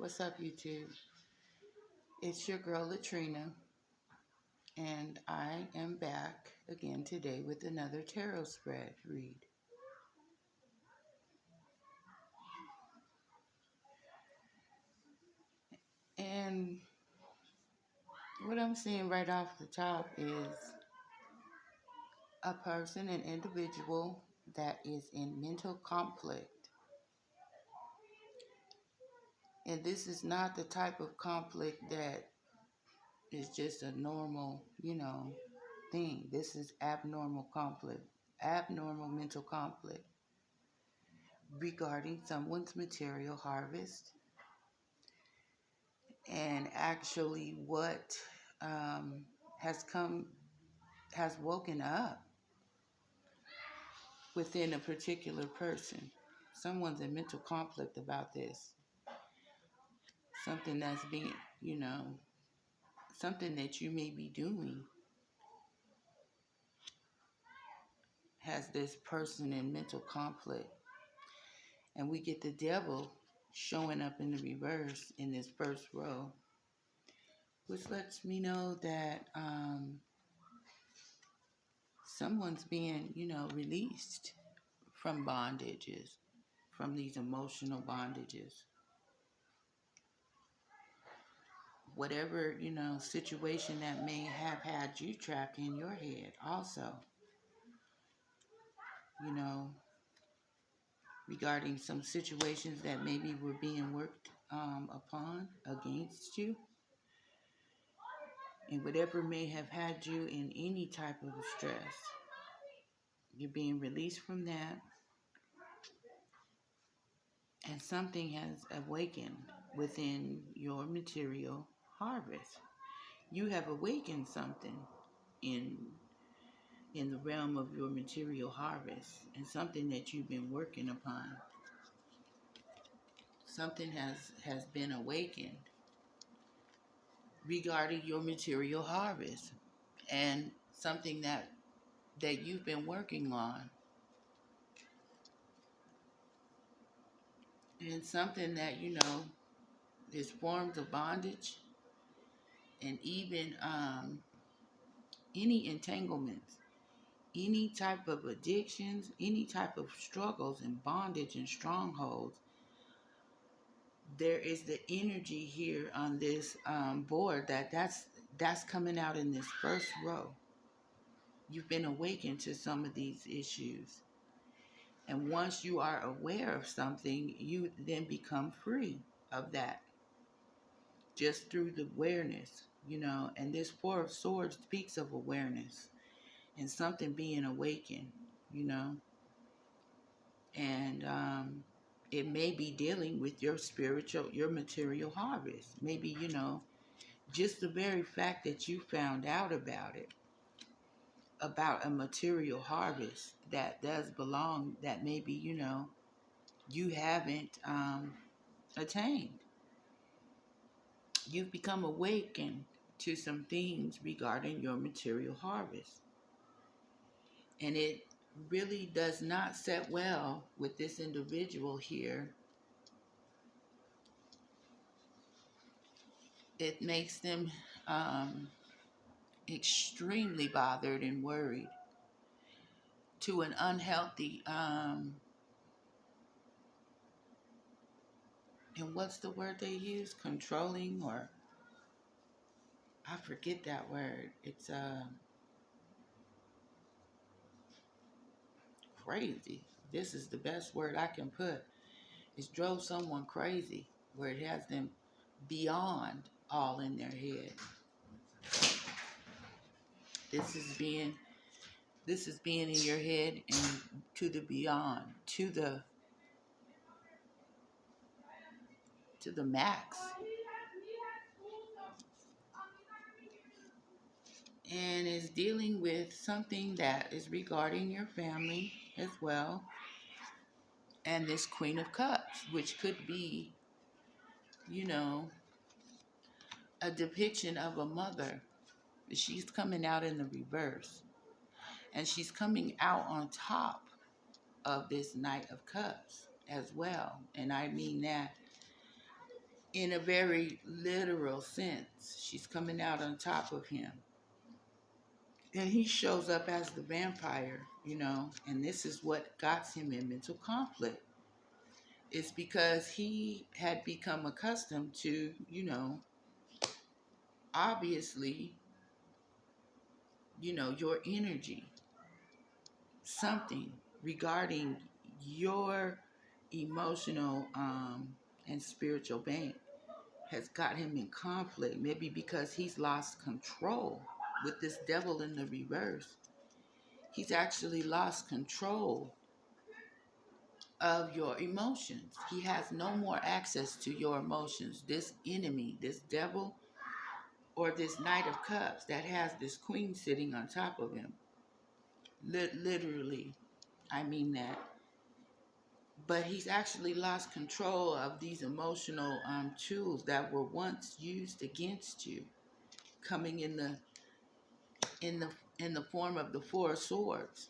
What's up, YouTube? It's your girl Latrina, and I am back again today with another tarot spread read. And what I'm seeing right off the top is a person, an individual that is in mental conflict. And this is not the type of conflict that is just a normal, thing. This is abnormal conflict, abnormal mental conflict regarding someone's material harvest and actually what um, has woken up within a particular person. Someone's in mental conflict about this. Something that's being, something that you may be doing has this person in mental conflict. And we get the devil showing up in the reverse in this first row, which lets me know that someone's being, released from bondages, from these emotional bondages. Whatever, situation that may have had you trapped in your head also, you know, regarding some situations that maybe were being worked upon against you. And whatever may have had you in any type of stress, you're being released from that. And something has awakened within your material harvest. You have awakened something in the realm of your material harvest, and something that you've been working upon. Something has been awakened regarding your material harvest, and something that you've been working on, and something that is forms of bondage, and even any entanglements, any type of addictions, any type of struggles and bondage and strongholds. There is the energy here on this board that's coming out in this first row. You've been awakened to some of these issues. And once you are aware of something, you then become free of that just through the awareness, And this Four of Swords speaks of awareness and something being awakened, And it may be dealing with your your material harvest. Maybe, just the very fact that you found out about it, about a material harvest that does belong, that maybe, you haven't attained. You've become awakened to some things regarding your material harvest. And it really does not set well with this individual here. It makes them extremely bothered and worried to an unhealthy, and what's the word they use? Controlling, or I forget that word. It's crazy. This is the best word I can put. It's drove someone crazy, where it has them beyond all in their head. This is being in your head and to the beyond, to the max. And is dealing with something that is regarding your family as well. And this Queen of Cups, which could be, a depiction of a mother. She's coming out in the reverse. And she's coming out on top of this Knight of Cups as well. And I mean that in a very literal sense. She's coming out on top of him. And he shows up as the vampire, and this is what got him in mental conflict. It's because he had become accustomed to, obviously, your energy, something regarding your emotional and spiritual bank has got him in conflict. Maybe because he's lost control with this devil in the reverse. He's actually lost control of your emotions. He has no more access to your emotions. This enemy, this devil, or this Knight of Cups that has this queen sitting on top of him. Literally, I mean that. But he's actually lost control of these emotional tools that were once used against you, coming in the in the form of the Four of Swords.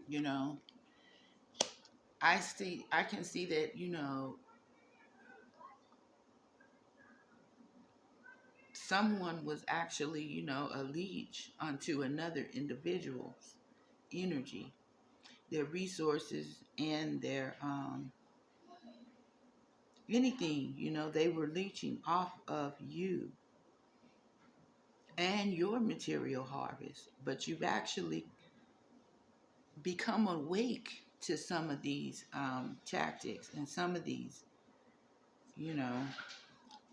You know, I can see that, someone was actually, a leech onto another individual's energy, their resources, and their anything, they were leeching off of you and your material harvest. But you've actually become awake to some of these tactics and some of these, you know,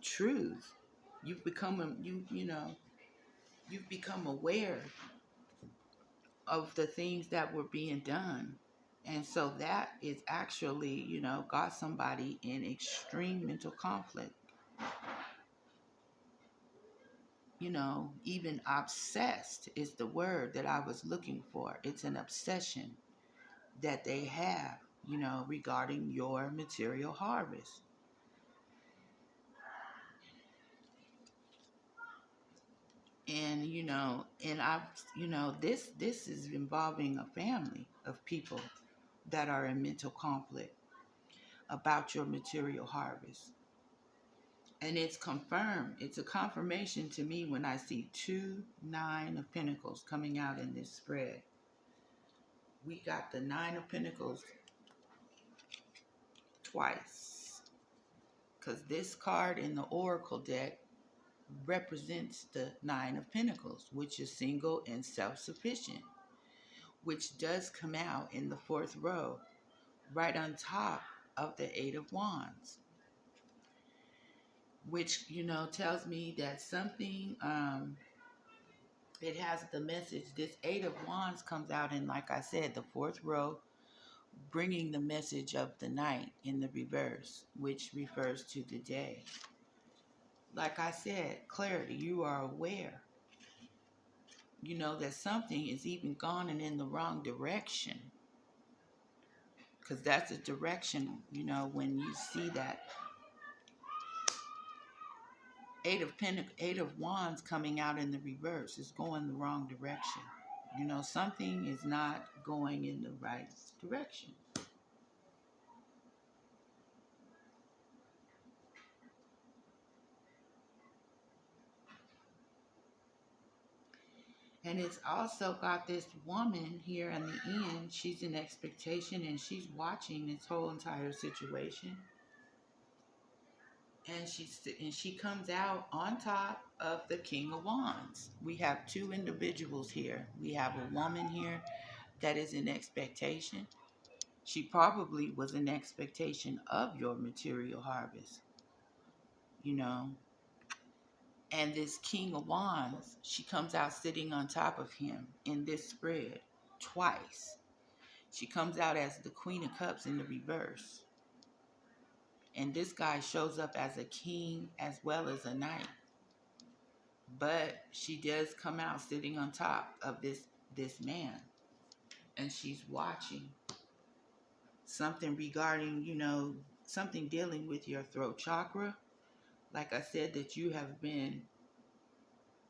truths. You've become you've become aware of the things that were being done. And so that is actually, got somebody in extreme mental conflict. Even obsessed is the word that I was looking for. It's an obsession that they have, regarding your material harvest. And, this is involving a family of people that are in mental conflict about your material harvest. And it's confirmed. It's a confirmation to me when I see 9 of Pentacles coming out in this spread. We got the 9 of Pentacles twice. Because this card in the Oracle deck represents the 9 of Pentacles, which is single and self-sufficient, which does come out in the 4th row, right on top of the 8 of Wands, which, tells me that something, it has the message. This 8 of Wands comes out in, like I said, the 4th row, bringing the message of the night in the reverse, which refers to the day. Like I said, clarity, you are aware, that something is even gone and in the wrong direction. Because that's a direction, when you see that Eight of Wands coming out in the reverse is going the wrong direction. Something is not going in the right direction. And it's also got this woman here in the end. She's in expectation and she's watching this whole entire situation. And she comes out on top of the King of Wands. We have 2 individuals here. We have a woman here that is in expectation. She probably was in expectation of your material harvest, And this King of Wands, she comes out sitting on top of him in this spread twice. She comes out as the Queen of Cups in the reverse. And this guy shows up as a king as well as a knight. But she does come out sitting on top of this man. And she's watching something regarding, something dealing with your throat chakra. Like I said, that you have been,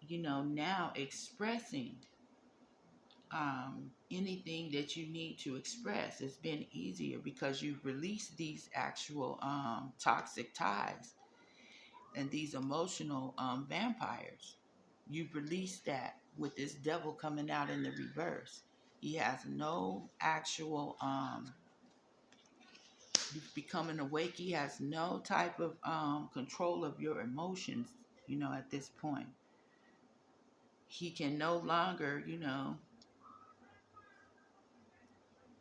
now expressing anything that you need to express. It's been easier because you've released these actual toxic ties and these emotional vampires. You've released that with this devil coming out in the reverse. He has no actual, becoming awake. He has no type of control of your emotions, at this point. He can no longer,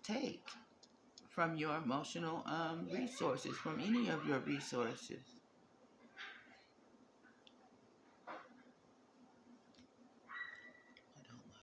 take from your emotional resources, from any of your resources.